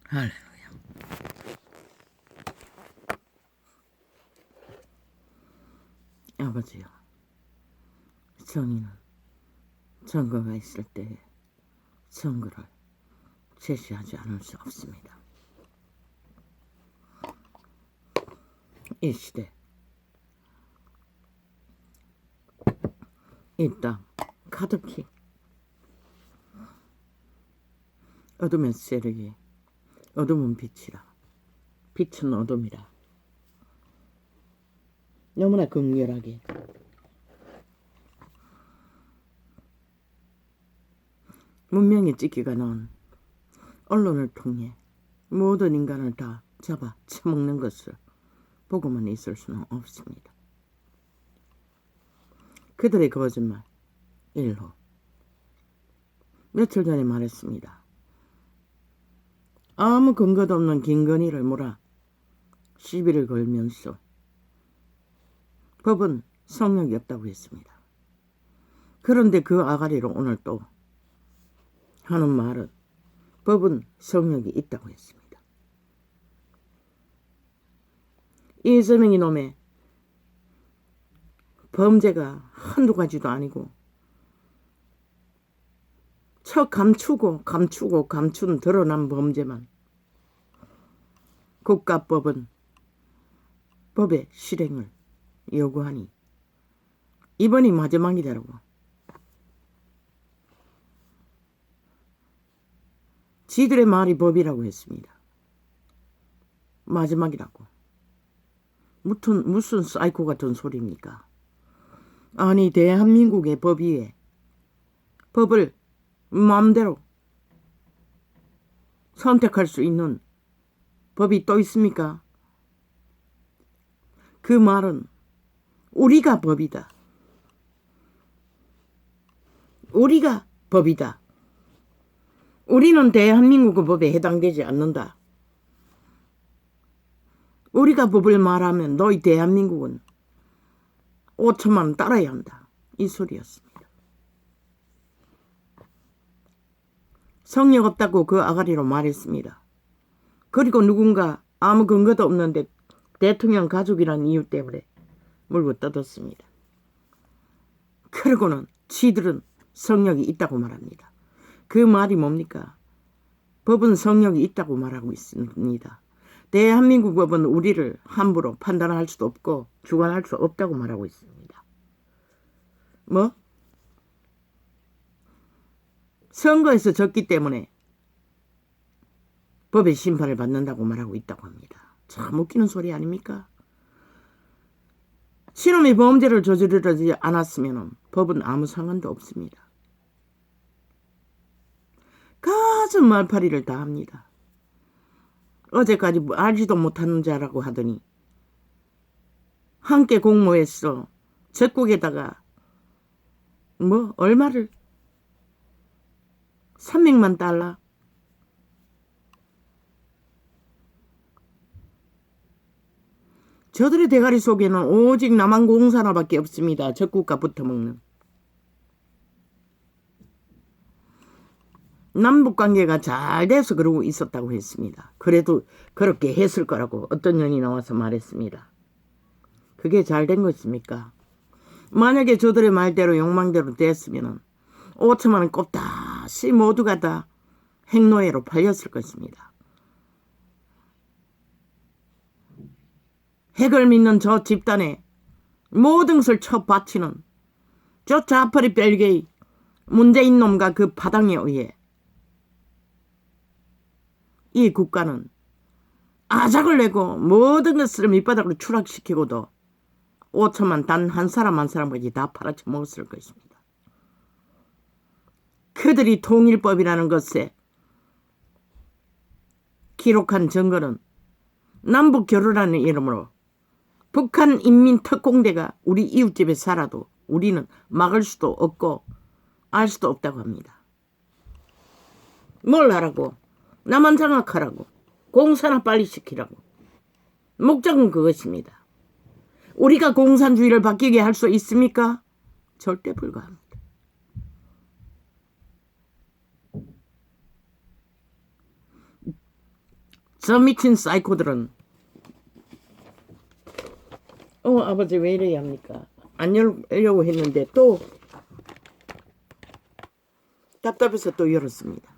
할렐루야. 아버지요, 정의는 증거가 있을 때 증거를 제시하지 않을 수 없습니다. 이 시대, 이 땅 가득히 어둠의 세력이 어둠은 빛이라, 빛은 어둠이라 너무나 극렬하게 문명의 찌기가 넣은 언론을 통해 모든 인간을 다 잡아 처먹는 것을 보고만 있을 수는 없습니다. 그들의 거짓말 일호 며칠 전에 말했습니다. 아무 근거도 없는 김건희를 몰아 시비를 걸면서 법은 성력이 없다고 했습니다. 그런데 그 아가리로 오늘 또 하는 말은 법은 성력이 있다고 했습니다. 이재명 이놈의 범죄가 한두 가지도 아니고 감춘 드러난 범죄만 국가법은 법의 실행을 요구하니 이번이 마지막이라고 지들의 말이 법이라고 했습니다. 마지막이라고. 무슨 사이코 같은 소리입니까? 아니 대한민국의 법 위에 법을 마음대로 선택할 수 있는 법이 또 있습니까? 그 말은 우리가 법이다. 우리가 법이다. 우리는 대한민국의 법에 해당되지 않는다. 우리가 법을 말하면 너희 대한민국은 5천만 원 따라야 한다. 이 소리였습니다. 성력 없다고 그 아가리로 말했습니다. 그리고 누군가 아무 근거도 없는데 대통령 가족이라는 이유 때문에 물고 뜯었습니다. 그러고는 지들은 성력이 있다고 말합니다. 그 말이 뭡니까? 법은 성력이 있다고 말하고 있습니다. 대한민국 법은 우리를 함부로 판단할 수도 없고 주관할 수 없다고 말하고 있습니다. 뭐? 선거에서 졌기 때문에 법의 심판을 받는다고 말하고 있다고 합니다. 참 웃기는 소리 아닙니까? 신놈이 범죄를 저지르지 않았으면 법은 아무 상관도 없습니다. 가진 말파리를 다 합니다. 어제까지 알지도 못하는 자라고 하더니 함께 공모했어. 적국에다가 뭐 얼마를 300만 달러 저들의 대가리 속에는 오직 남한공사나밖에 없습니다. 적국과 붙어먹는. 남북관계가 잘 돼서 그러고 있었다고 했습니다. 그래도 그렇게 했을 거라고 어떤 년이 나와서 말했습니다. 그게 잘 된 것입니까? 만약에 저들의 말대로 욕망대로 됐으면 5천만 원 꼽다시 모두가 다 핵노예로 팔렸을 것입니다. 핵을 믿는 저 집단에 모든 것을 쳐바치는 저 자파리 별개의 문재인 놈과 그 파당에 의해 이 국가는 아작을 내고 모든 것을 밑바닥으로 추락시키고도 5천만 단 한 사람 한 사람까지 다 팔아쳐 먹었을 것입니다. 그들이 통일법이라는 것에 기록한 증거는 남북 교류라는 이름으로 북한 인민특공대가 우리 이웃집에 살아도 우리는 막을 수도 없고 알 수도 없다고 합니다. 뭘 하라고? 나만 장악하라고. 공산화 빨리 시키라고. 목적은 그것입니다. 우리가 공산주의를 바뀌게 할 수 있습니까? 절대 불가합니다. 저 미친 사이코들은 아버지 왜 이래야 합니까? 안 열려고 했는데 또 답답해서 또 열었습니다.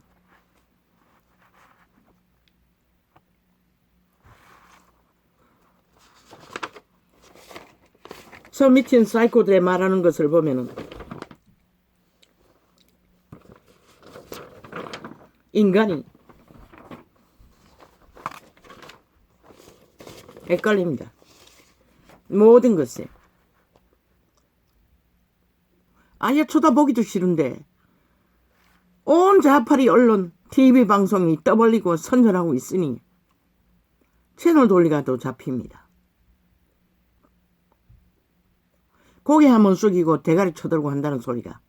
저 미친 사이코들의 말하는 것을 보면은 인간이 헷갈립니다. 모든 것에 아예 쳐다보기도 싫은데 온 자파리 언론, TV 방송이 떠벌리고 선전하고 있으니 채널 돌리가도 잡힙니다. 고개 한번 숙이고 대가리 쳐들고 한다는 소리가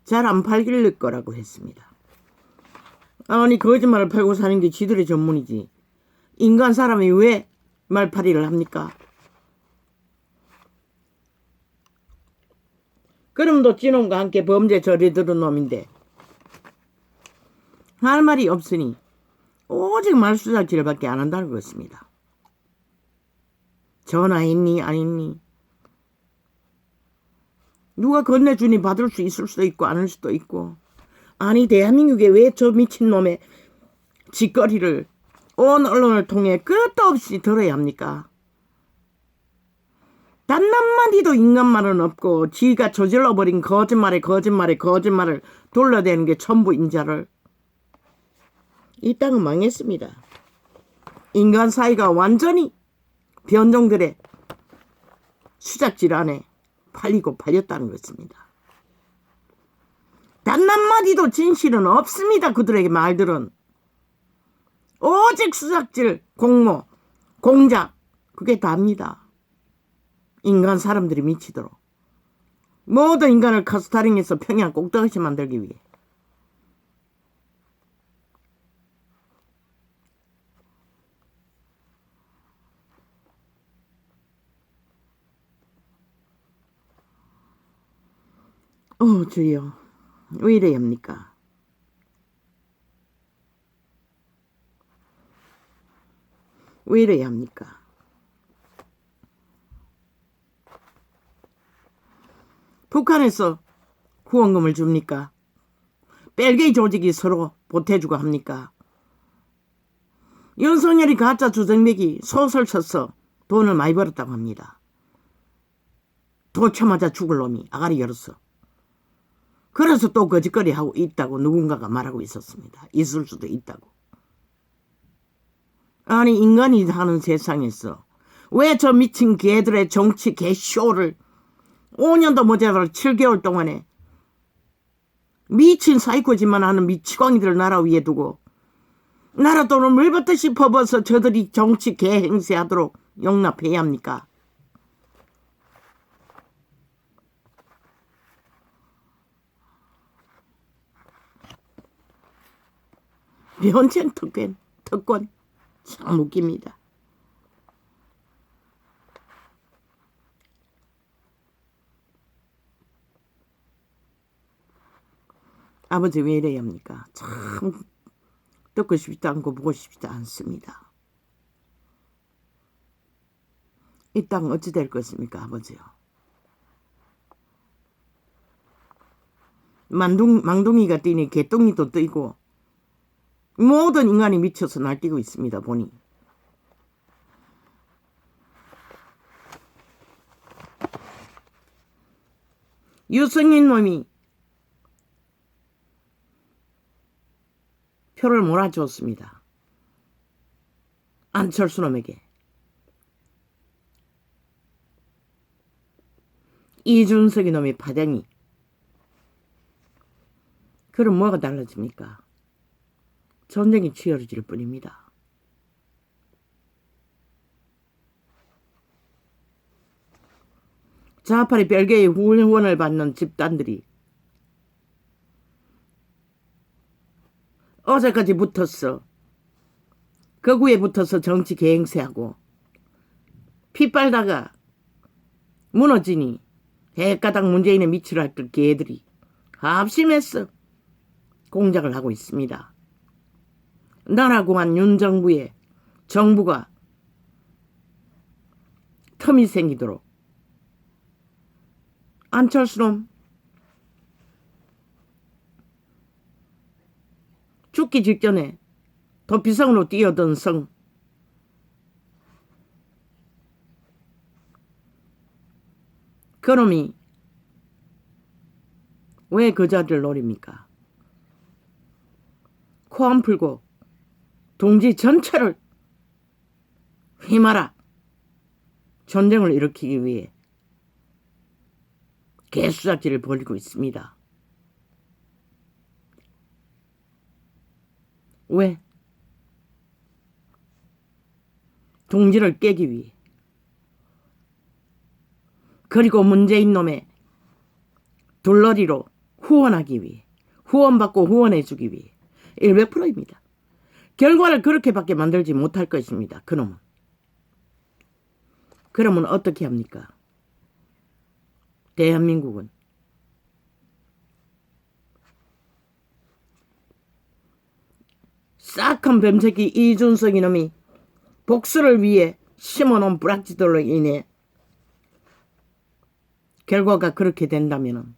잘 안 팔릴 거라고 했습니다. 아니 거짓말을 팔고 사는 게 지들의 전문이지 인간 사람이 왜 말팔이를 합니까? 그럼도 진놈과 함께 범죄 저리들은 놈인데 할 말이 없으니 오직 말수작질밖에 안 한다는 것입니다. 전화했니 안 했니? 누가 건네주니 받을 수 있을 수도 있고 안 할 수도 있고 아니 대한민국에 왜 저 미친놈의 짓거리를 온 언론을 통해 끝도 없이 들어야 합니까? 단 한마디도 인간 말은 없고 지가 저질러버린 거짓말을 돌려대는 게 전부 인자를 이 땅은 망했습니다. 인간 사이가 완전히 변종들의 수작질 안에 팔렸다는 것입니다. 단 한마디도 진실은 없습니다. 그들에게 말들은 오직 수작질, 공모, 공작 그게 다입니다. 인간 사람들이 미치도록 모든 인간을 카스타링해서 평양 꼭대기시 만들기 위해 주여 왜 이래야 합니까? 왜 이래야 합니까? 북한에서 후원금을 줍니까? 벨기에 조직이 서로 보태주고 합니까? 윤석열이 가짜 주정맥이 소설 써서 돈을 많이 벌었다고 합니다. 도쳐맞아 죽을 놈이 아가리 열었어. 그래서 또 거짓거리 하고 있다고 누군가가 말하고 있었습니다. 있을 수도 있다고. 아니 인간이 사는 세상에서 왜 저 미친 개들의 정치 개쇼를 5년도 모자랄 7개월 동안에 미친 사이코짓만 하는 미치광이들을 나라 위에 두고 나라 돈을 물받듯이 퍼부어서 저들이 정치 개행세하도록 용납해야 합니까? 면책 특권 참 웃깁니다. 아버지 왜 이래야 합니까? 참 듣고 싶지도 않고 보고 싶지도 않습니다. 이 땅 어찌 될 것입니까 아버지요? 망둥이가 뛰니 개똥이도 뛰고 모든 인간이 미쳐서 날뛰고 있습니다. 보니 유승민 놈이 표를 몰아주었습니다. 안철수 놈에게. 이준석이 놈의 파장이. 그럼 뭐가 달라집니까? 전쟁이 치열해질 뿐입니다. 좌파리 별개의 후원을 받는 집단들이 어제까지 붙었어. 거구에 붙어서 정치 개행세하고 피 빨다가 무너지니 대가닥 문재인의 밑을 할 듯 개들이 합심해서 공작을 하고 있습니다. 나라고 한 윤 정부에 정부가 틈이 생기도록 안철수는 죽기 직전에 도피성으로 뛰어든 성 그놈이 왜 그 자리를 노립니까? 코 안 풀고 동지 전체를 휘말아 전쟁을 일으키기 위해 개수작질을 벌이고 있습니다. 왜? 동지를 깨기 위해. 그리고 문재인 놈의 둘러리로 후원하기 위해. 후원받고 후원해주기 위해. 100%입니다. 결과를 그렇게밖에 만들지 못할 것입니다. 그놈은. 그러면 어떻게 합니까? 대한민국은 싹한 뱀새끼 이준석 이놈이 복수를 위해 심어놓은 뿌락지들로 인해 결과가 그렇게 된다면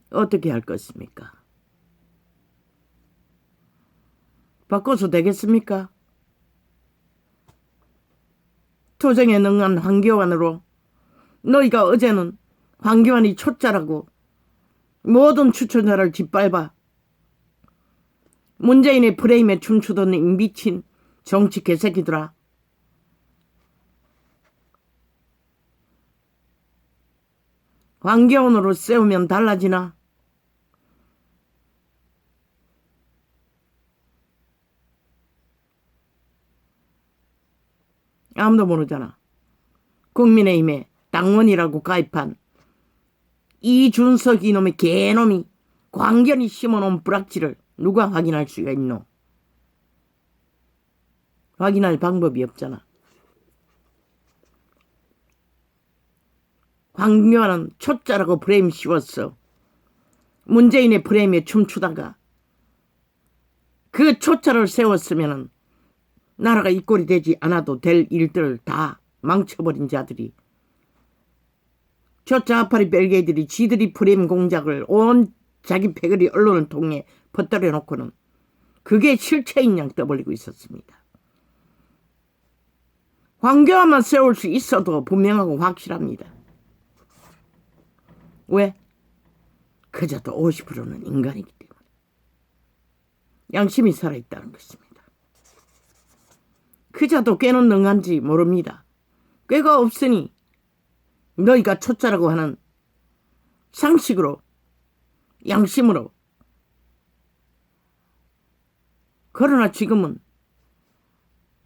어떻게 할 것입니까? 바꿔서 되겠습니까? 투쟁에 능한 황교안으로 너희가 어제는 황교안이 초짜라고 모든 추천자를 짓밟아 문재인의 프레임에 춤추던 이 미친 정치 개새끼들아. 황교안으로 세우면 달라지나? 아무도 모르잖아. 국민의힘에 당원이라고 가입한 이준석 이놈의 개놈이 광견이 심어놓은 뿌락지를 누가 확인할 수가 있노? 확인할 방법이 없잖아. 황교안은 초짜라고 프레임 씌웠어. 문재인의 프레임에 춤추다가 그 초짜를 세웠으면 나라가 이 꼴이 되지 않아도 될 일들을 다 망쳐버린 자들이 저 좌파리 벨게이들이 지들이 프레임 공작을 온 자기 패거리 언론을 통해 퍼뜨려 놓고는 그게 실체인 양 떠벌리고 있었습니다. 황교안만 세울 수 있어도 분명하고 확실합니다. 왜? 그저도 50%는 인간이기 때문에. 양심이 살아있다는 것입니다. 그자도 꾀는 능한지 모릅니다. 꾀가 없으니 너희가 초짜라고 하는 상식으로 양심으로. 그러나 지금은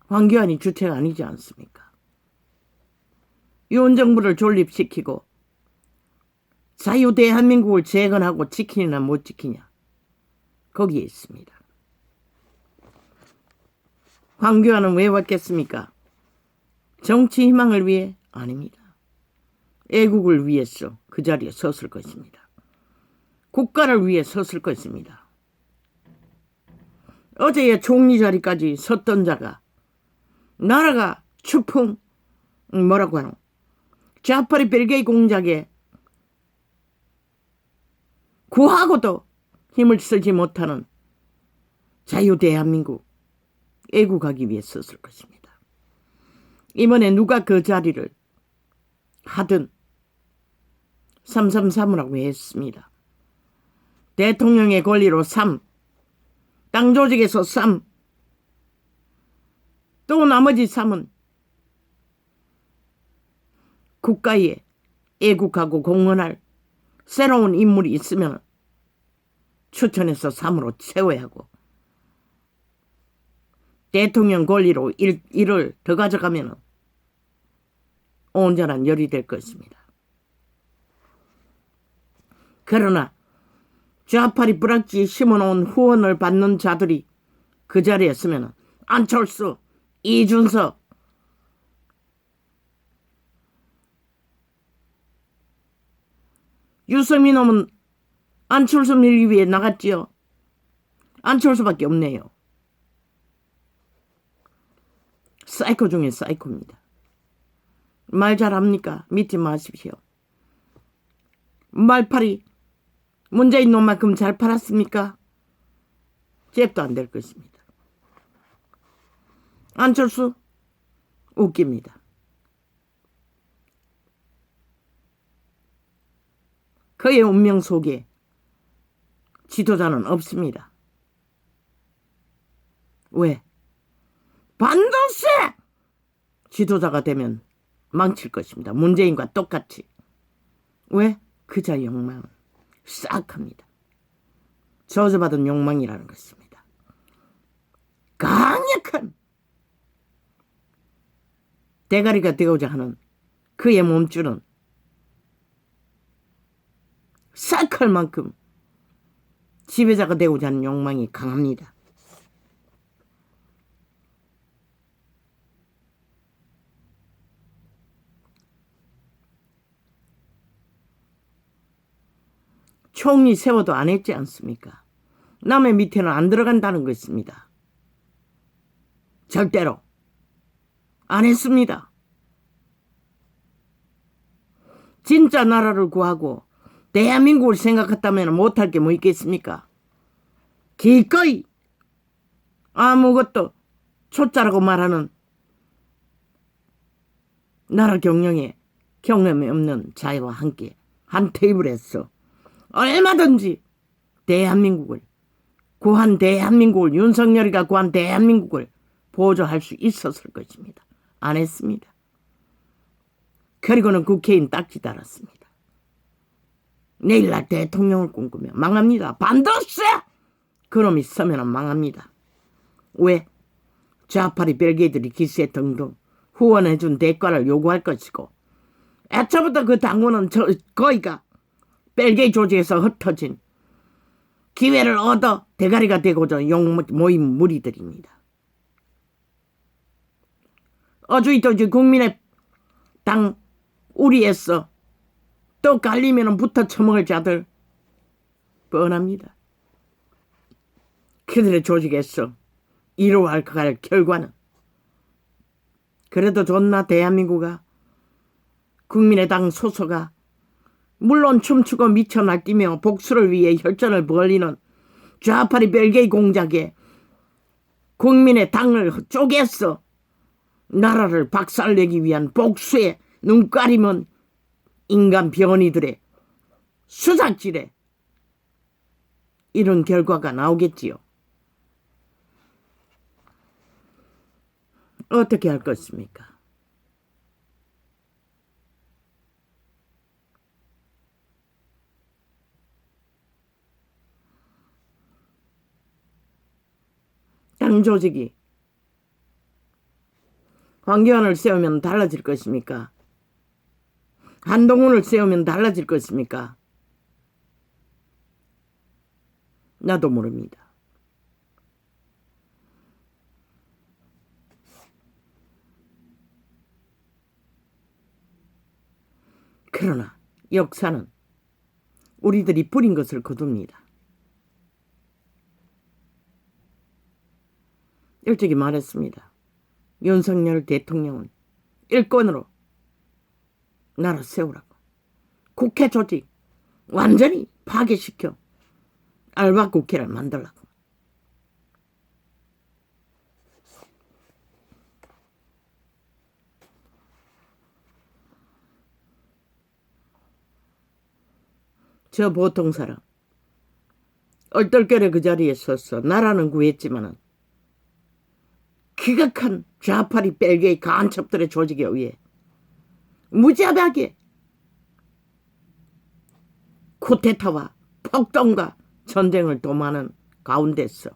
황교안이 주체가 아니지 않습니까? 윤 정부를 존립시키고 자유 대한민국을 재건하고 지키느냐 못 지키냐 거기에 있습니다. 황교안은 왜 왔겠습니까? 정치 희망을 위해? 아닙니다. 애국을 위해서 그 자리에 섰을 것입니다. 국가를 위해 섰을 것입니다. 어제의 총리 자리까지 섰던 자가 나라가 추풍 뭐라고 하노? 좌파리 벨게이 공작에 구하고도 힘을 쓰지 못하는 자유 대한민국 애국하기 위해 섰을 것입니다. 이번에 누가 그 자리를 하든 333이라고 했습니다. 대통령의 권리로 3, 땅 조직에서 3, 또 나머지 3은 국가에 애국하고 공헌할 새로운 인물이 있으면 추천해서 3으로 채워야 하고 대통령 권리로 1을 더 가져가면 온전한 열이 될 것입니다. 그러나 좌파리 뿌락지 심어놓은 후원을 받는 자들이 그 자리에 있으면 안철수, 이준석, 유승민 놈은 안철수 밀기 위해 나갔지요. 안철수밖에 없네요. 사이코 중에 사이코입니다. 말 잘합니까? 믿지 마십시오. 말팔이 문재인 놈만큼 잘 팔았습니까? 잽도 안 될 것입니다. 안철수 웃깁니다. 그의 운명 속에 지도자는 없습니다. 왜? 반드시 지도자가 되면 망칠 것입니다. 문재인과 똑같이. 왜? 그자 욕망은 싹합니다. 저주받은 욕망이라는 것입니다. 강력한 대가리가 되고자 하는 그의 몸줄은 싹할 만큼 지배자가 되고자 하는 욕망이 강합니다. 총리 세워도 안 했지 않습니까? 남의 밑에는 안 들어간다는 것입니다. 절대로 안 했습니다. 진짜 나라를 구하고 대한민국을 생각했다면 못할 게 뭐 있겠습니까? 기꺼이 아무것도 초짜라고 말하는 나라 경영에 경험이 없는 자유와 함께 한 테이블에서 얼마든지 대한민국을 구한 대한민국을 윤석열이가 구한 대한민국을 보조할 수 있었을 것입니다. 안 했습니다. 그리고는 국회의원 딱지 달았습니다. 내일날 대통령을 꿈꾸며 망합니다. 반드시 그놈이 서면은 망합니다. 왜? 좌파리 별개들이 기세 등등 후원해준 대가를 요구할 것이고 애초부터 그 당원은 거의가 벨게이 조직에서 흩어진 기회를 얻어 대가리가 되고자 모인 무리들입니다. 어주이토지 국민의 당 우리에서 또 갈리면 붙어 처먹을 자들 뻔합니다. 그들의 조직에서 이루어갈 결과는 그래도 좋나 대한민국아 국민의당 소속아 물론 춤추고 미쳐 날뛰며 복수를 위해 혈전을 벌이는 좌파리 벨게이 공작에 국민의 당을 쪼개서 나라를 박살내기 위한 복수의 눈가림은 인간 병원이들의 수작질에 이런 결과가 나오겠지요. 어떻게 할 것입니까? 당 조직이 황교안을 세우면 달라질 것입니까? 한동훈을 세우면 달라질 것입니까? 나도 모릅니다. 그러나 역사는 우리들이 뿌린 것을 거둡니다. 일찍이 말했습니다. 윤석열 대통령은 일권으로 나라 세우라고. 국회 조직 완전히 파괴시켜 알바 국회를 만들라고. 저 보통 사람 얼떨결에 그 자리에 서서 나라는 구했지만은 기각한 좌파리 벨게이 간첩들의 조직에 의해 무자비하게 쿠데타와 폭동과 전쟁을 도모하는 가운데서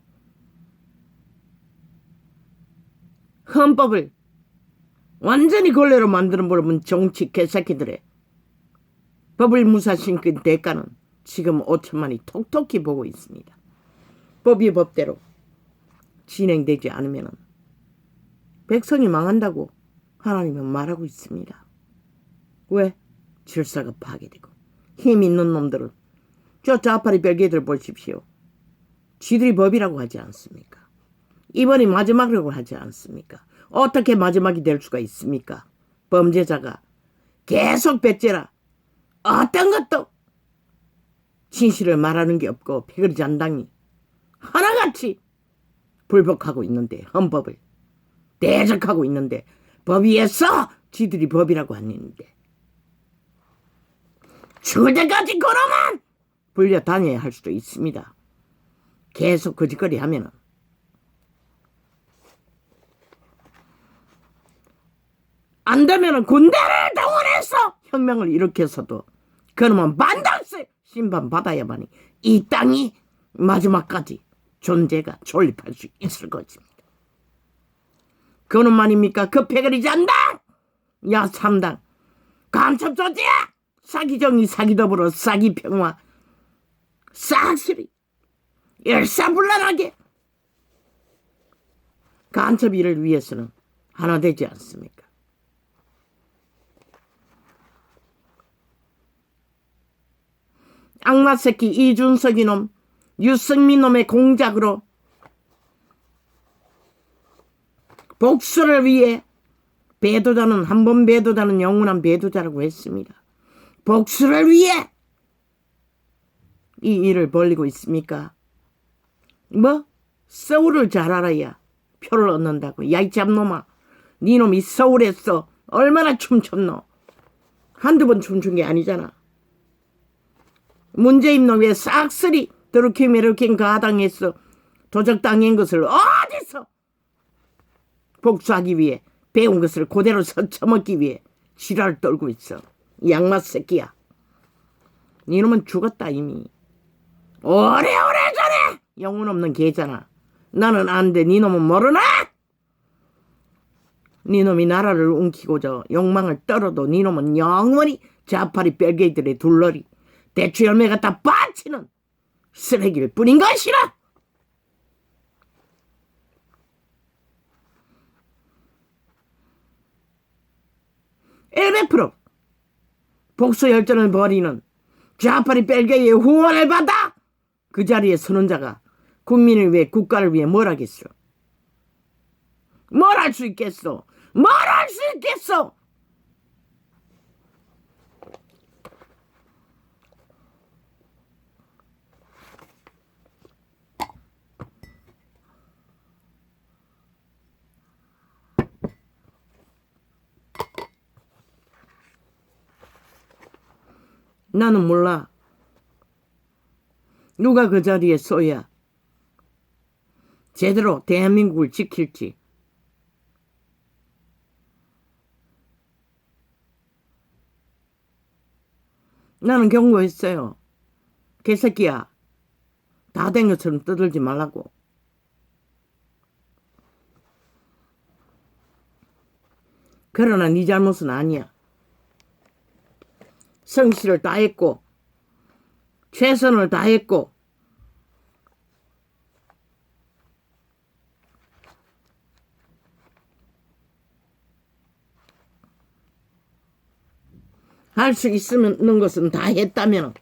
헌법을 완전히 걸레로 만들어버린 정치 개새끼들의 법을 무사시킨 대가는 지금 5천만이 톡톡히 보고 있습니다. 법이 법대로 진행되지 않으면 백성이 망한다고 하나님은 말하고 있습니다. 왜? 질서가 파괴되고 힘 있는 놈들은 저 좌파리 별개들 보십시오. 지들이 법이라고 하지 않습니까? 이번이 마지막이라고 하지 않습니까? 어떻게 마지막이 될 수가 있습니까? 범죄자가 계속 배째라 어떤 것도 진실을 말하는 게 없고 패거리 잔당이 하나같이 불복하고 있는데, 헌법을 대적하고 있는데, 법 위에서 지들이 법이라고 하는데 죽을 때까지 그놈은 불려 다녀야 할 수도 있습니다. 계속 거짓거리 하면은. 안 되면은 군대를 동원해서 혁명을 일으켜서도 그놈은 반드시 심판받아야만이 이 땅이 마지막까지 존재가 존립할 수 있을 것입니다. 그놈만입니까? 그 패거리 잔당, 야삼당, 간첩조직, 사기정의, 사기더불어, 사기평화, 싹쓸이 일사불란하게 간첩 일을 위해서는 하나 되지 않습니까? 악마 새끼 이준석 이놈, 유승민 놈의 공작으로 복수를 위해 배도자는 한 번 배도자는 영원한 배도자라고 했습니다. 복수를 위해 이 일을 벌리고 있습니까? 뭐? 서울을 잘 알아야 표를 얻는다고. 야 이 잡놈아, 네 놈이 서울에서 얼마나 춤췄노? 한두 번 춤춘 게 아니잖아. 문재인 놈의 싹쓸이 드루킹 메르킹 가당해서 도적당한 것을 어디서 복수하기 위해 배운 것을 그대로 처먹기 위해 지랄 떨고 있어. 양마 새끼야. 네 놈은 죽었다 이미. 오래오래 전에 영혼 없는 개잖아. 나는 안 돼. 네 놈은 모르나? 네 놈이 나라를 움키고자 욕망을 떨어도 네 놈은 영원히 좌파리 뺄개들의 둘러리 대추 열매 갖다 빠치는 쓰레기일 뿐인 것이라. (100% 복수 열전을 벌이는 좌파리 뺄개의 후원을 받아 그 자리에 서는 자가 국민을 위해 국가를 위해 뭘 하겠어? 뭘 할 수 있겠어? 뭘 할 수 있겠어? 나는 몰라. 누가 그 자리에 서야 제대로 대한민국을 지킬지. 나는 경고했어요. 개새끼야, 다 된 것처럼 떠들지 말라고. 그러나 네 잘못은 아니야. 성실을 다했고 최선을 다했고 할 수 있는 것은 다 했다면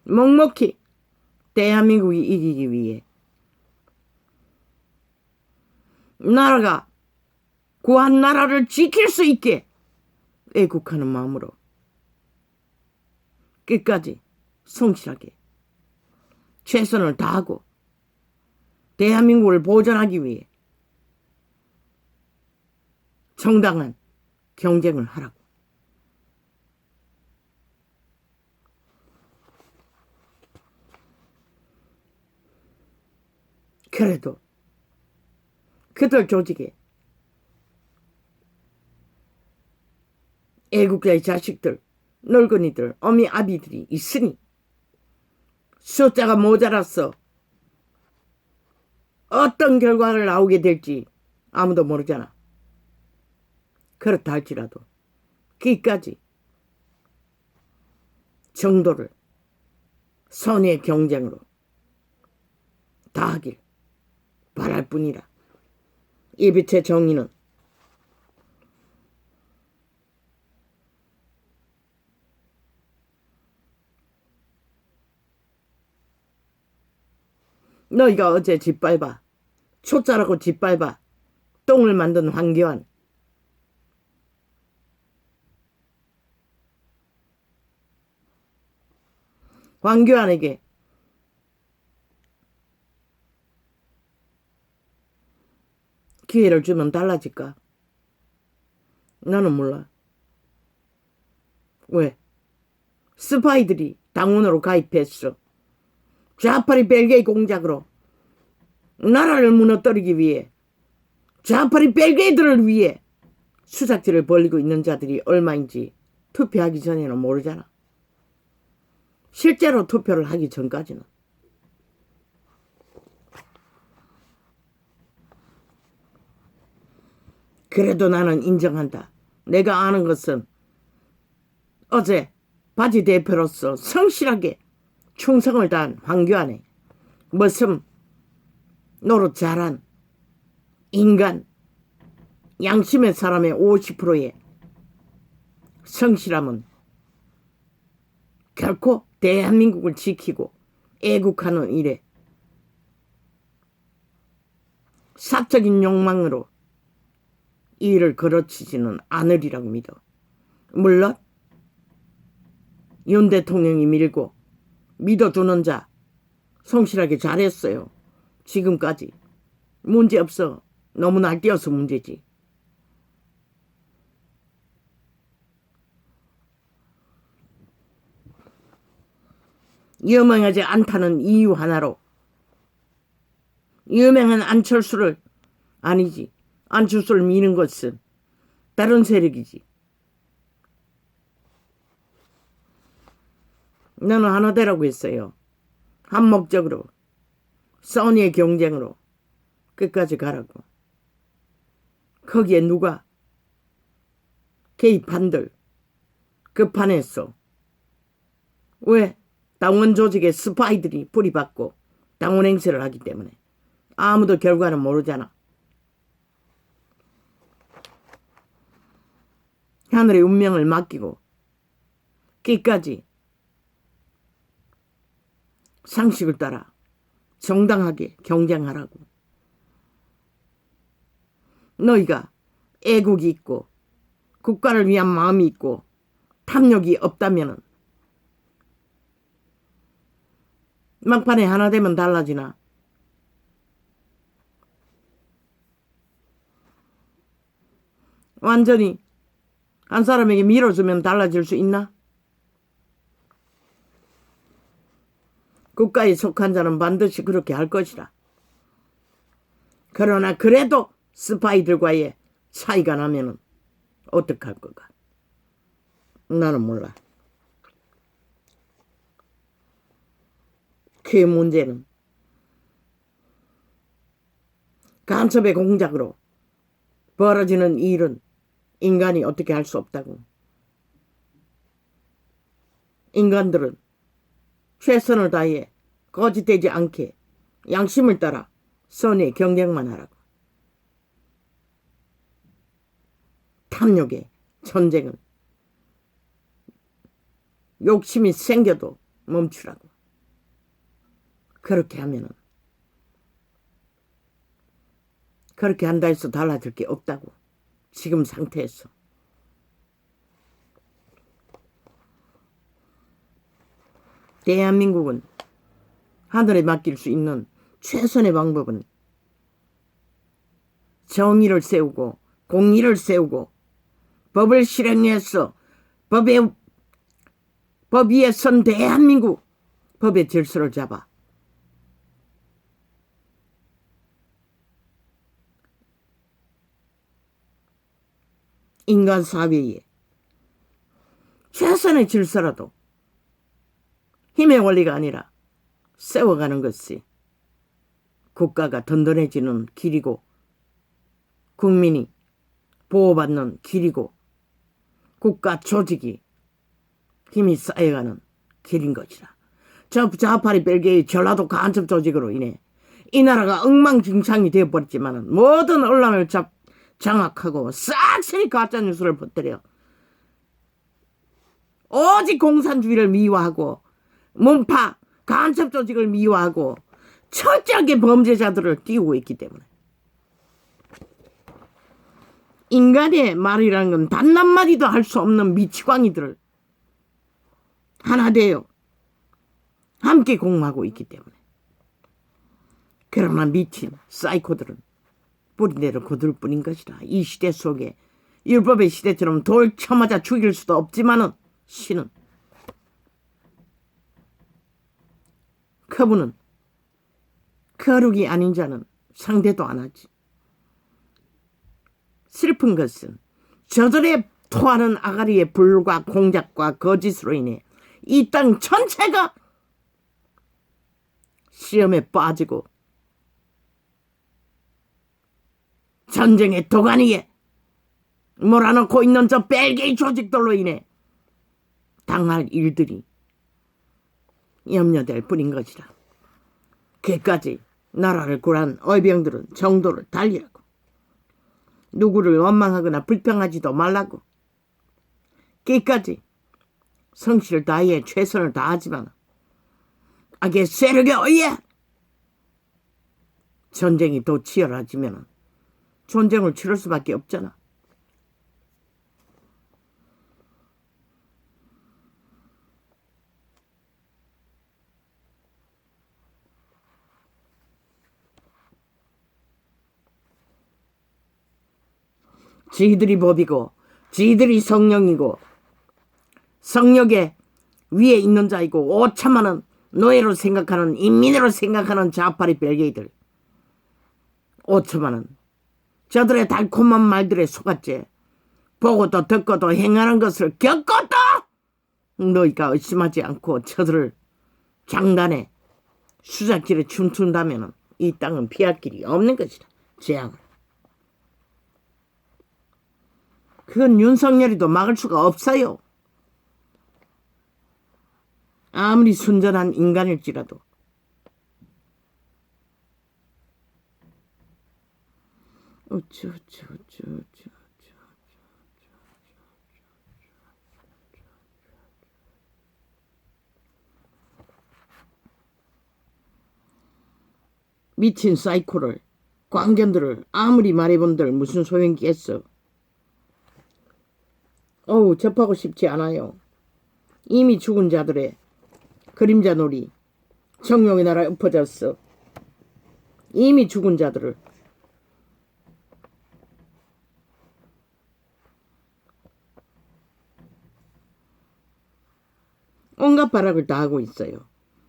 묵묵히 대한민국이 이기기 위해 나라가 구한 나라를 지킬 수 있게 애국하는 마음으로 끝까지 성실하게 최선을 다하고 대한민국을 보존하기 위해 정당한 경쟁을 하라고. 그래도 그들 조직에 애국자의 자식들, 늙은이들, 어미 아비들이 있으니 숫자가 모자라서 어떤 결과를 나오게 될지 아무도 모르잖아. 그렇다 할지라도 끝까지 정도를 선의 경쟁으로 다하길 바랄 뿐이라. 이 빛의 정의는 너희가 어제 짓밟아. 초짜라고 짓밟아. 똥을 만든 황교안. 황교안에게 기회를 주면 달라질까? 나는 몰라. 왜? 스파이들이 당원으로 가입했어. 좌파리 벨기에 공작으로 나라를 무너뜨리기 위해, 좌파리 벨기에들을 위해 수작질을 벌이고 있는 자들이 얼마인지 투표하기 전에는 모르잖아. 실제로 투표를 하기 전까지는. 그래도 나는 인정한다. 내가 아는 것은 어제 바지 대표로서 성실하게 충성을 다한 황교안의 머슴 노릇 잘한 인간 양심의 사람의 50%의 성실함은 결코 대한민국을 지키고 애국하는 일에 사적인 욕망으로 이 일을 걸어치지는 않으리라고 믿어. 물론 윤 대통령이 밀고 믿어주는 자 성실하게 잘했어요. 지금까지 문제없어. 너무 날뛰어서 문제지. 유명하지 않다는 이유 하나로 유명한 안철수를 아니지. 안철수를 미는 것은 다른 세력이지. 나는 하나 되라고 했어요. 한 목적으로 써니의 경쟁으로 끝까지 가라고. 거기에 누가 개입한들 그 판에서 왜? 당원 조직의 스파이들이 뿌리받고 당원 행세를 하기 때문에 아무도 결과는 모르잖아. 하늘의 운명을 맡기고 끝까지 상식을 따라 정당하게 경쟁하라고. 너희가 애국이 있고 국가를 위한 마음이 있고 탐욕이 없다면은 막판에 하나 되면 달라지나? 완전히 한 사람에게 밀어주면 달라질 수 있나? 국가에 속한 자는 반드시 그렇게 할 것이라. 그러나 그래도 스파이들과의 차이가 나면은 어떡할 거가? 나는 몰라. 그 문제는 간첩의 공작으로 벌어지는 일은 인간이 어떻게 할 수 없다고. 인간들은 최선을 다해 거짓되지 않게 양심을 따라 선의 경쟁만 하라고. 탐욕의 전쟁은 욕심이 생겨도 멈추라고. 그렇게 하면은 그렇게 한다 해서 달라질 게 없다고. 지금 상태에서. 대한민국은 하늘에 맡길 수 있는 최선의 방법은 정의를 세우고 공의를 세우고 법을 실행해서 법 위에 선 대한민국 법의 질서를 잡아 인간 사회에 최선의 질서라도 힘의 원리가 아니라 세워가는 것이 국가가 든든해지는 길이고 국민이 보호받는 길이고 국가 조직이 힘이 쌓여가는 길인 것이라. 저 좌파리 벨기에의 전라도 간첩 조직으로 인해 이 나라가 엉망진창이 되어버렸지만 모든 언론을 장악하고 싹쓸이 가짜뉴스를 퍼뜨려 오직 공산주의를 미화하고 문파 간첩 조직을 미화하고 철저하게 범죄자들을 띄우고 있기 때문에. 인간의 말이라는 건 단 한마디도 할 수 없는 미치광이들을 하나 되어 함께 공모하고 있기 때문에. 그러나 미친 사이코들은 뿌리대로 거둘 뿐인 것이라. 이 시대 속에 율법의 시대처럼 돌 쳐맞아 죽일 수도 없지만은 신은 그분은 거룩이 아닌 자는 상대도 안 하지. 슬픈 것은 저들의 토하는 아가리의 불과 공작과 거짓으로 인해 이 땅 전체가 시험에 빠지고 전쟁의 도가니에 몰아넣고 있는 저 벨기에 조직들로 인해 당할 일들이 염려될 뿐인 것이라. 그까지 나라를 구한 어병들은 정도를 달리라고. 누구를 원망하거나 불평하지도 말라고. 끝까지 성실을 다해 최선을 다하지만 악의 세력에 의해 전쟁이 더 치열해지면 전쟁을 치를 수밖에 없잖아. 지들이 법이고 지들이 성령이고 성령의 위에 있는 자이고 오참하는 노예로 생각하는 인민으로 생각하는 좌파리 벨게이들. 오참하는 저들의 달콤한 말들에 속았지. 보고도 듣고도 행하는 것을 겪고도 너희가 의심하지 않고 저들을 장단에 수작질에 춤춘다면 이 땅은 피할 길이 없는 것이다. 재앙을. 그건 윤석열이도 막을 수가 없어요. 아무리 순전한 인간일지라도. 미친 사이코를 광견들을 아무리 말해본들 무슨 소용이겠어. 접하고 싶지 않아요. 이미 죽은 자들의 그림자 놀이 정령의 나라에 엎어졌어. 이미 죽은 자들을 온갖 발악을 다 하고 있어요.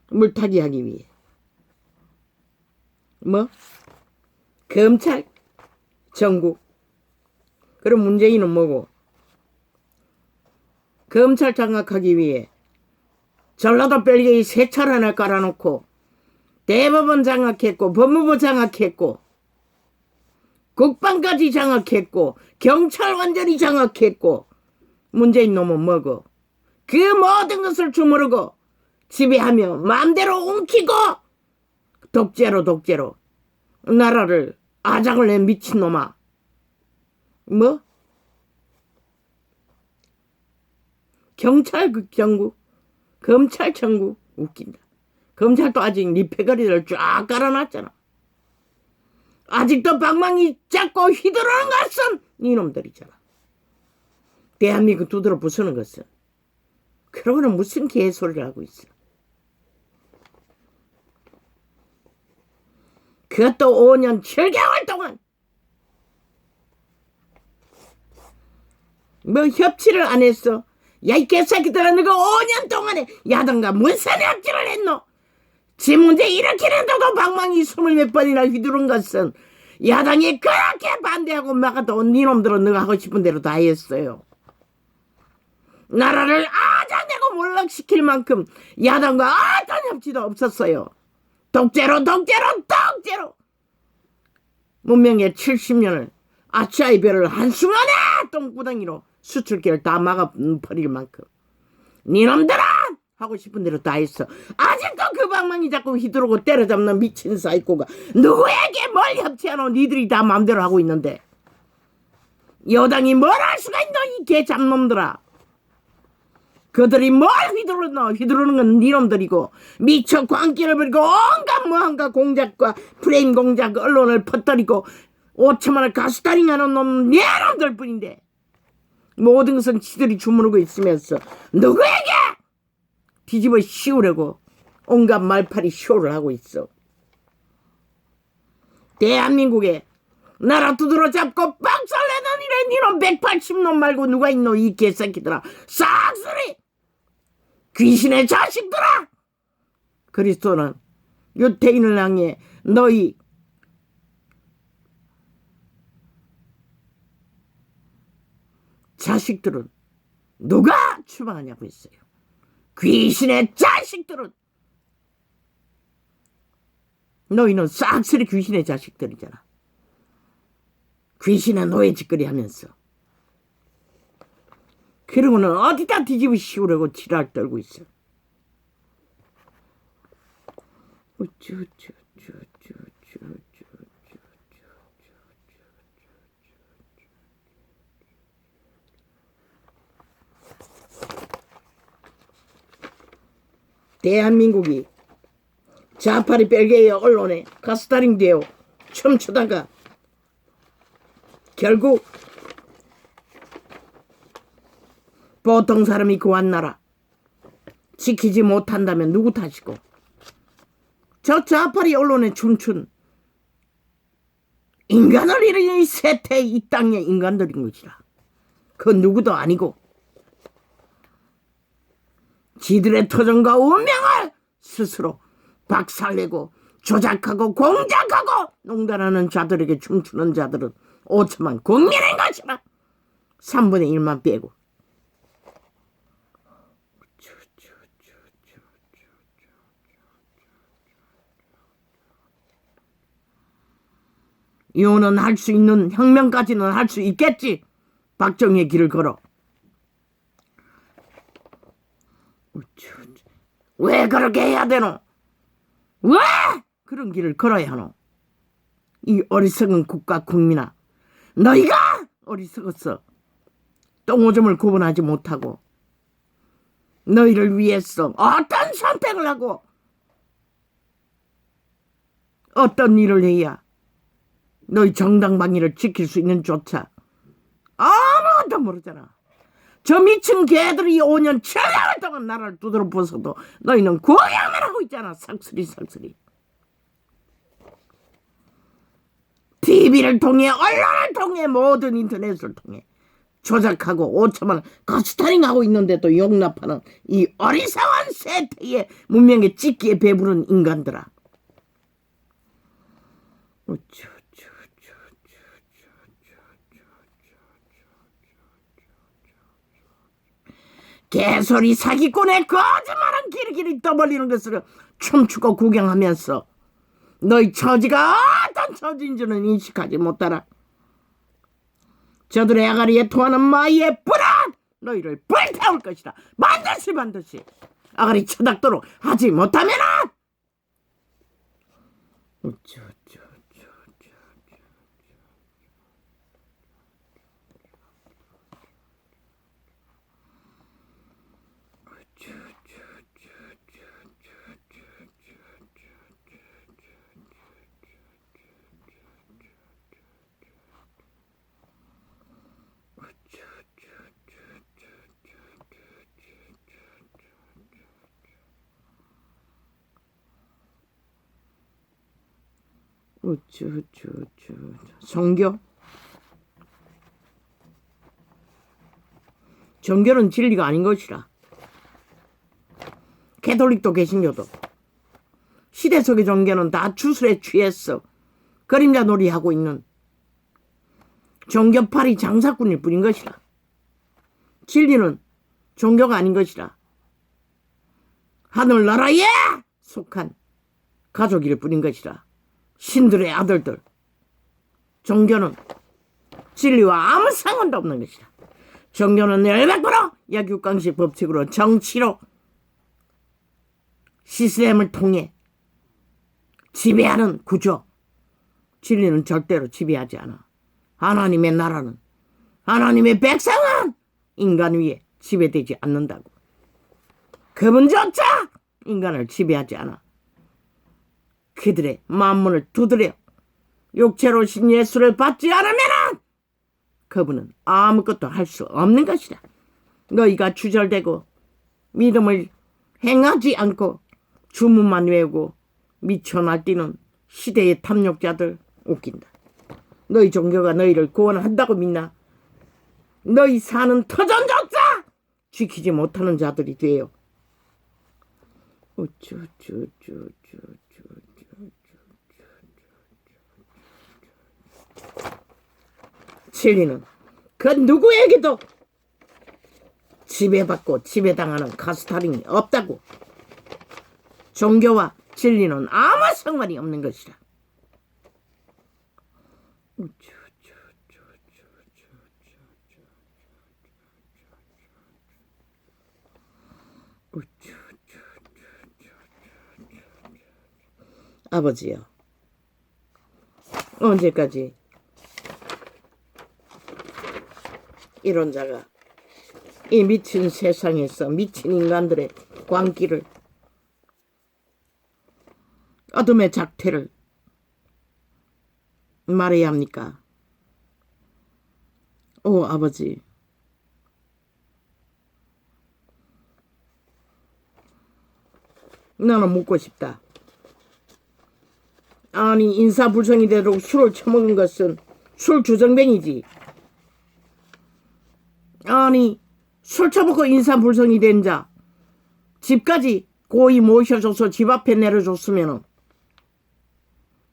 물타기 하기 위해. 검찰, 전국. 그럼 문재인은 뭐고? 검찰 장악하기 위해 전라도 벨기에 세 차례나 깔아놓고 대법원 장악했고 법무부 장악했고 국방까지 장악했고 경찰 완전히 장악했고 문재인 놈은 뭐고? 그 모든 것을 주무르고 지배하며 마음대로 웅키고 독재로 나라를 아작을 낸 미친놈아. 경찰 전국, 검찰 전국. 웃긴다. 검찰도 아직 니 패거리를 쫙 깔아놨잖아. 아직도 방망이 잡고 휘두르는 것은 이놈들이잖아. 대한민국 두드러 부수는 것은. 그러고는 무슨 개소리를 하고 있어. 그것도 5년 7개월 동안 협치를 안 했어. 야, 이 개새끼들아, 너가 5년 동안에 야당과 무슨 협치를 했노? 지 문제 일으키는데도 방망이 20몇 번이나 휘두른 것은 야당이 그렇게 반대하고 막아도 니놈들은 너가 하고 싶은 대로 다 했어요. 나라를 아작내고 몰락시킬 만큼 야당과 어떤 협치도 없었어요. 독재로 문명의 70년을 아치아이 별을 한순간에 똥구덩이로 수출기를 다 막아버릴 만큼 니놈들아 하고 싶은 대로 다 했어. 아직도 그 방망이 자꾸 휘두르고 때려잡는 미친 사이코가 누구에게 뭘 협치하노? 니들이 다 마음대로 하고 있는데 여당이 뭘 할 수가 있노? 이 개잡놈들아. 그들이 뭘 휘두르는 건 니놈들이고 미처 광기를 부리고 온갖 무한가 공작과 프레임 공작 언론을 퍼뜨리고 5천만을 가스다링하는 놈 니놈들 뿐인데 모든 것은 지들이 주무르고 있으면서 누구에게 뒤집어 씌우려고 온갖 말팔이 쇼를 하고 있어. 대한민국에 나라 두드러 잡고 빡살내는 이래 니놈 180놈 말고 누가 있노 이 개새끼들아. 싹쓸이 귀신의 자식들아. 그리스도는 유태인을 향해 너희 자식들은 누가 추방하냐고 했어요. 귀신의 자식들은. 너희는 싹쓸이 귀신의 자식들이잖아. 귀신의 노예짓거리 하면서. 그러고는 어디다 뒤집어 씌우려고 지랄 떨고 있어. 대한민국이 자파리 벨기에 언론에 가스다링 되어 춤추다가 결국 보통 사람이 구한 나라 지키지 못한다면 누구 탓이고 저 자파리 언론에 춤춘 인간을 이루는 이 세태 이 땅의 인간들인 것이라. 그 누구도 아니고 지들의 터전과 운명을 스스로 박살내고 조작하고 공작하고 농단하는 자들에게 춤추는 자들은 5천만 국민인 것이라. 3분의 1만 빼고. 이혼은 할 수 있는 혁명까지는 할 수 있겠지. 박정희의 길을 걸어. 왜 그렇게 해야 되노? 왜 그런 길을 걸어야 하노? 이 어리석은 국가 국민아, 너희가 어리석었어. 똥오줌을 구분하지 못하고 너희를 위해서 어떤 선택을 하고 어떤 일을 해야 너희 정당방위를 지킬 수 있는 조차 아무것도 모르잖아. 저 미친 개들이 5년 7년을 동안 나라를 두드러 부숴도 너희는 구경만 하고 있잖아. 싹쓸이. TV를 통해 언론을 통해 모든 인터넷을 통해 조작하고 5천만 가스타링하고 있는데도 용납하는 이 어리석은 세태의 문명의 찢기에 배부른 인간들아. 개소리 사기꾼의 거짓말한 길이길이 떠벌리는 것을 춤추고 구경하면서 너희 처지가 어떤 처지인지는 인식하지 못하라. 저들의 아가리에 토하는 마이의 불은 너희를 불태울 것이다. 반드시 아가리 처닥도록 하지 못하면은 종교는 진리가 아닌 것이라. 캐톨릭도 개신교도 시대 속의 종교는 다 주술에 취했어. 그림자 놀이하고 있는 종교팔이 장사꾼일 뿐인 것이라. 진리는 종교가 아닌 것이라. 하늘나라에 속한 가족일 뿐인 것이라. 신들의 아들들. 종교는 진리와 아무 상관도 없는 것이다. 종교는 100% 약육강식 법칙으로 정치로 시스템을 통해 지배하는 구조. 진리는 절대로 지배하지 않아. 하나님의 나라는, 하나님의 백성은 인간 위에 지배되지 않는다고. 그분조차 인간을 지배하지 않아. 그들의 만문을 두드려 육체로 신 예수를 받지 않으면 그분은 아무것도 할 수 없는 것이다. 너희가 주절되고 믿음을 행하지 않고 주문만 외우고 미쳐 날뛰는 시대의 탐욕자들 웃긴다. 너희 종교가 너희를 구원한다고 믿나? 너희 사는 터전조차 지키지 못하는 자들이 돼요. 진리는 그 누구에게도 지배받고 지배당하는 가스타링이 없다고. 종교와 진리는 아무 상관이 없는 것이라. 아버지요, 언제까지 이런 자가 이 미친 세상에서 미친 인간들의 광기를, 어둠의 작태를 말해야 합니까? 오 아버지, 나는 묻고 싶다. 아니 인사불성이 되도록 술을 처먹은 것은 술주정뱅이지. 아니 술 처먹고 인사불성이 된 자 집까지 고이 모셔줘서 집 앞에 내려줬으면은,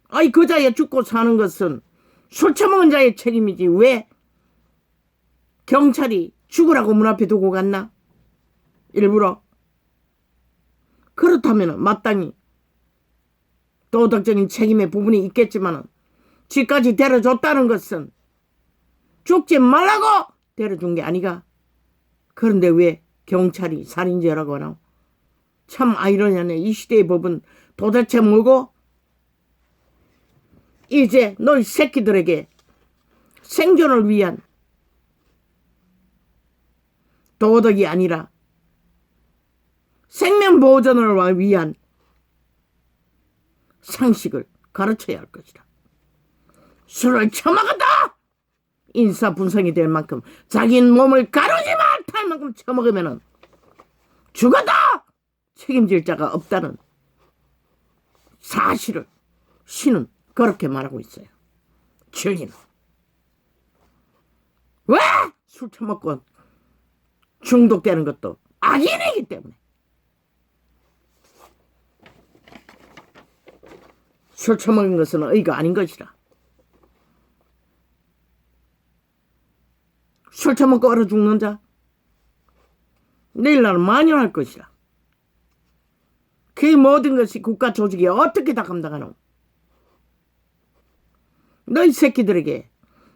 아이 그 자에 죽고 사는 것은 술 처먹은 자의 책임이지 왜 경찰이 죽으라고 문 앞에 두고 갔나? 일부러? 그렇다면 마땅히 도덕적인 책임의 부분이 있겠지만 집까지 데려줬다는 것은 죽지 말라고 데려준 게 아니가. 그런데 왜 경찰이 살인죄라고 하나? 참 아이러니하네. 이 시대의 법은 도대체 뭐고? 이제 너희 새끼들에게 생존을 위한 도덕이 아니라 생명보존을 위한 상식을 가르쳐야 할 것이다. 술을 처먹었다! 인사분성이 될 만큼 자기 몸을 가루지 못할 만큼 처먹으면 죽었다! 책임질 자가 없다는 사실을 신은 그렇게 말하고 있어요. 진리는 왜? 술 처먹고 중독되는 것도 악인이기 때문에. 술 처먹은 것은 의가 아닌 것이라. 술 처먹고 얼어 죽는 자 내일 날은 만연할 것이라. 그 모든 것이 국가 조직이 어떻게 다 감당하노? 너희 새끼들에게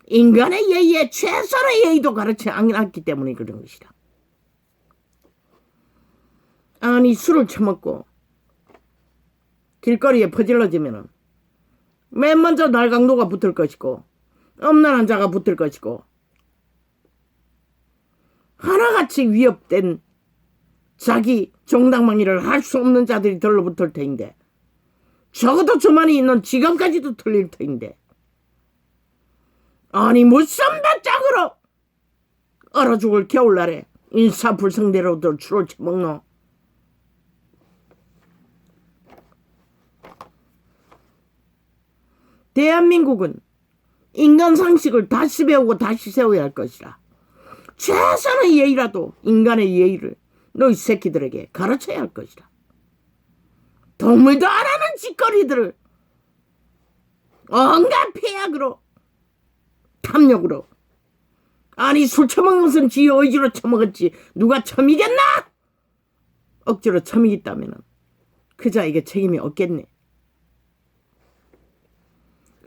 인간의 예의에 최선의 예의도 가르치지 않았기 때문에 그런 것이라. 아니 술을 처먹고 길거리에 퍼질러지면은 맨 먼저 날강도가 붙을 것이고 엄난한 자가 붙을 것이고 하나같이 위협된 자기 정당방위를 할 수 없는 자들이 들러붙을 터인데, 적어도 저만이 있는 지금까지도 틀릴 터인데, 아니 무슨 배짱으로 얼어 죽을 겨울날에 인사불성대로도 술을 처먹노? 대한민국은 인간 상식을 다시 배우고 다시 세워야 할 것이라. 최선의 예의라도 인간의 예의를 너희 새끼들에게 가르쳐야 할 것이라. 동물도 안 하는 짓거리들을 온갖 폐악으로 탐욕으로, 아니 술 처먹는 것은 지 의지로 처먹었지 누가 처미겠나? 억지로 처미겠다면 그 자에게 책임이 없겠네.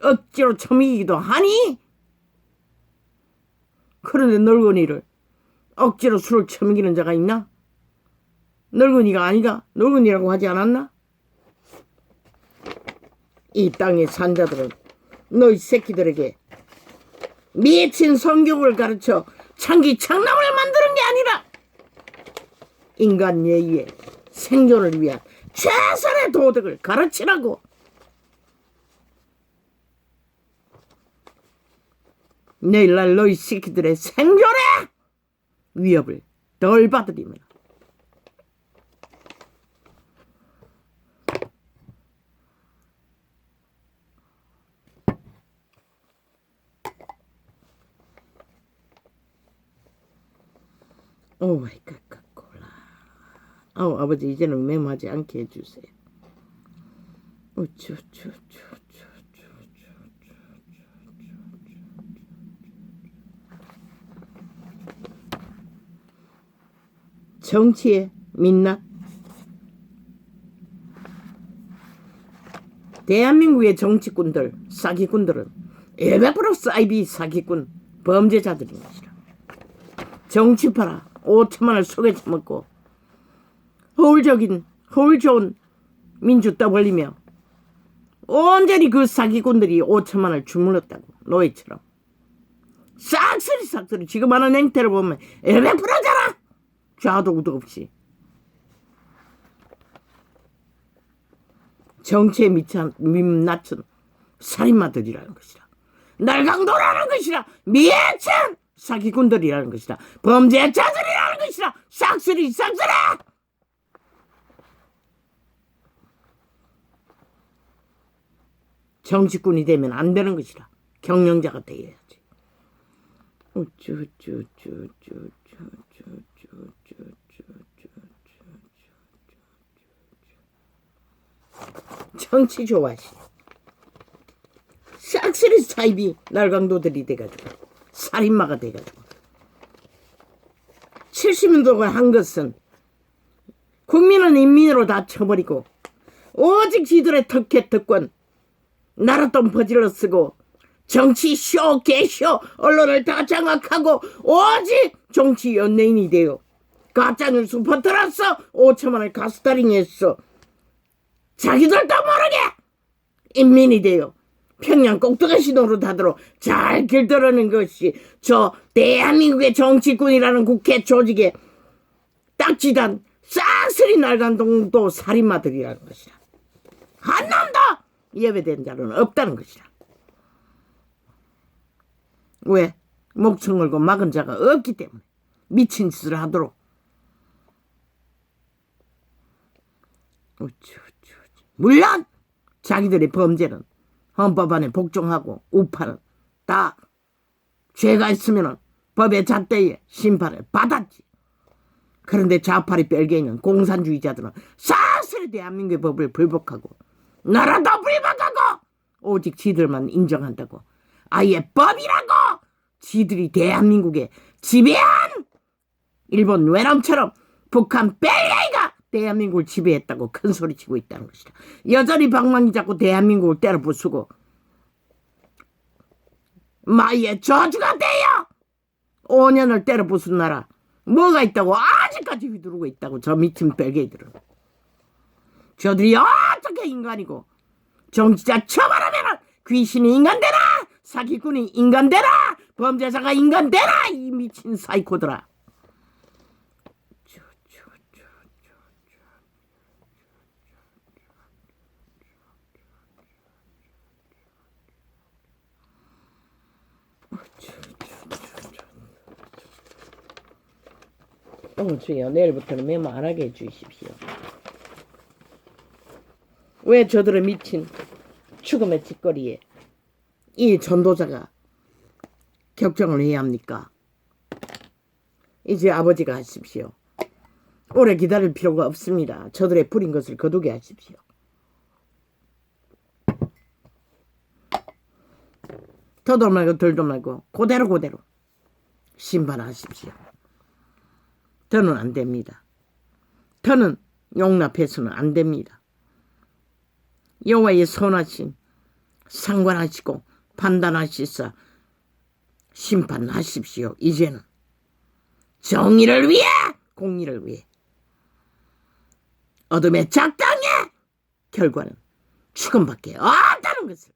억지로 처미기도 하니? 그런데 늙은이를 억지로 술을 처먹이는 자가 있나? 늙은이가 아니가? 늙은이라고 하지 않았나? 이 땅의 산자들은 너희 새끼들에게 미친 성경을 가르쳐 창기 창남을 만드는 게 아니라 인간 예의에 생존을 위한 최선의 도덕을 가르치라고. 내일날 너희 새끼들의 생존의 위협을 덜 받으리면 오마이 갓갓콜라. 아버지 이제는 맴하지 않게 해주세요. 정치에 민낯. 대한민국의 정치꾼들, 사기꾼들은 100% 사이비 사기꾼 범죄자들인 것이라. 정치 팔아 5천만 원을 속에 처먹고 허울 좋은 민주 떠벌리며 온전히 그 사기꾼들이 5천만 원을 주물렀다고. 노예처럼 싹쓸이 지금 하는 행태를 보면 100%잖아. 좌도 우도 없이. 정치에 민낯은 살인마들이라는 것이라. 날강도라는 것이라. 미해천 사기꾼들이라는 것이라. 범죄자들이라는 것이라. 싹쓸이 정치꾼이 되면 안 되는 것이라. 경영자가 되어야지. 정치 좋아하시. 싹쓸이 사이비 날강도들이 돼가지고 살인마가 돼가지고 70년도가 한 것은 국민은 인민으로 다 쳐버리고 오직 지들의 특권 나라돈 퍼질러 쓰고 정치 쇼 개쇼 언론을 다 장악하고 오직 정치 연예인이 되어 가짜뉴스 퍼뜨렸어. 5천만 원을 가스다링 했어. 자기들도 모르게 인민이 되어 평양 꼭두가시 노릇하도록 잘 길들여는 것이 저 대한민국의 정치꾼이라는 국회 조직에 딱지단 싹쓸이 날간동도 살인마들이라는 것이라. 한 놈도 예외된 자는 없다는 것이라. 왜? 목청 걸고 막은 자가 없기 때문에 미친 짓을 하도록. 물론 자기들의 범죄는 헌법 안에 복종하고 우파는 다 죄가 있으면 법의 잣대에 심판을 받았지. 그런데 좌파리 뺄갱이는 공산주의자들은 사슬 대한민국의 법을 불복하고 나라도 불복하고 오직 지들만 인정한다고. 아예 법이라고 지들이 대한민국에 지배한 일본 외놈처럼 북한 뺄갱이가 대한민국을 지배했다고 큰소리치고 있다는 것이다. 여전히 방망이 잡고 대한민국을 때려 부수고 마이의 저주가 되어 5년을 때려 부순 나라 뭐가 있다고 아직까지 휘두르고 있다고. 저 미친 뺄개이들은. 저들이 어떻게 인간이고 정치자 처벌하면 귀신이 인간 되라, 사기꾼이 인간 되라, 범죄자가 인간 되라. 이 미친 사이코들아. 주여 내일부터는 메모 안 하게 해주십시오. 왜 저들의 미친 죽음의 짓거리에 이 전도자가 격정을 해야 합니까? 이제 아버지가 하십시오. 오래 기다릴 필요가 없습니다. 저들의 부린 것을 거두게 하십시오. 더도 말고 덜도 말고 그대로 심판하십시오. 더는 안 됩니다. 더는 용납해서는 안 됩니다. 여호와의 선하신 상관하시고 판단하시사 심판하십시오. 이제는 정의를 위해, 공의를 위해. 어둠의 작당의 결과는 죽음밖에 없다는 것을